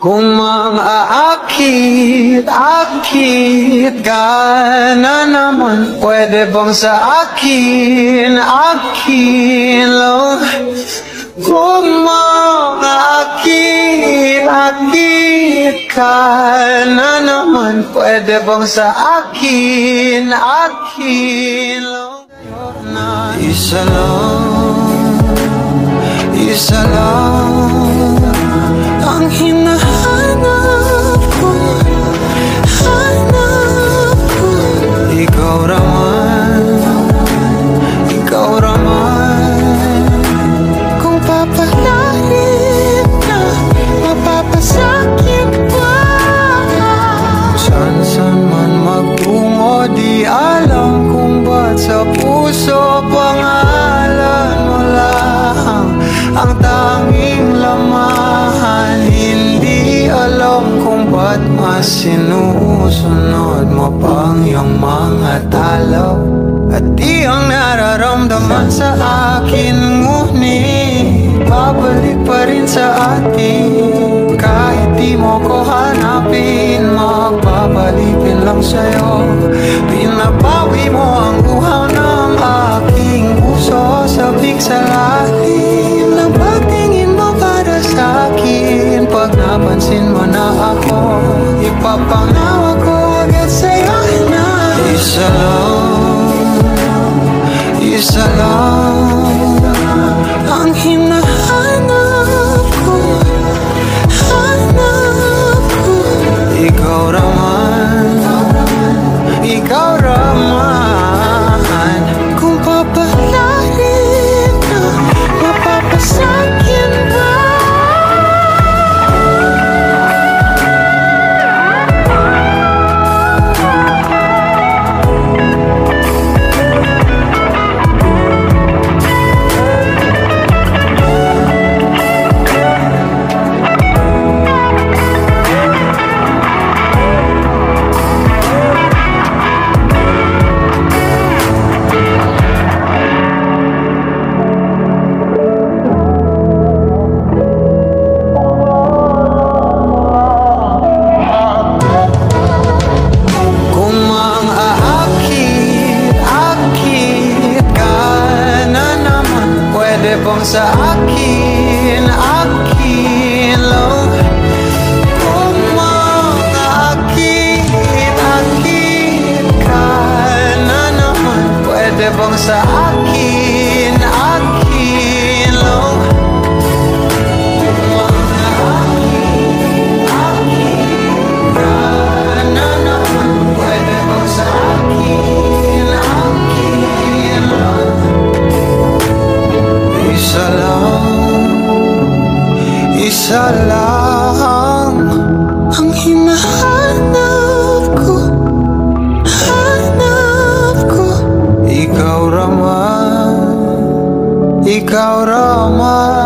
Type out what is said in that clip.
Kung mang-aakit-akit ka na naman, pwede bang sa akin lang? Kung mang-aakit-akit ka na naman, pwede bang sa akin lang? Isa lang ang hinahanap ko, ikaw raman. Kung papalarin na, mapapasakit pa. Saan man magtungo, di alam kung ba't sa puso pangalan mo lang ang tanging laman. Hindi alam kung ba't mas sinusunod mo pang iyong mga talo. At di ang nararamdaman sa akin, ngunit babalik pa rin sa atin. Kahit di mo ko hanapin, magbabalipin lang sa'yo. Pinabawi mo ang uhaw ng aking puso, sabik sa lalim ng pagtingin mo para sa akin. Pag napansin mo na ako, ipapangawa ko agad sa'yo na isa lang ang hinahanap ko, ikaw raman. Kung papalarin na, mapapasakit ba? Sa akin lang. Kung mag-aakit-akit ka na naman, pwede bang sa akin lang? Kung mag-aakit-akit ka na naman, pwede bang sa akin lang? Isa lang ang hinahanap ko, ikaw raman.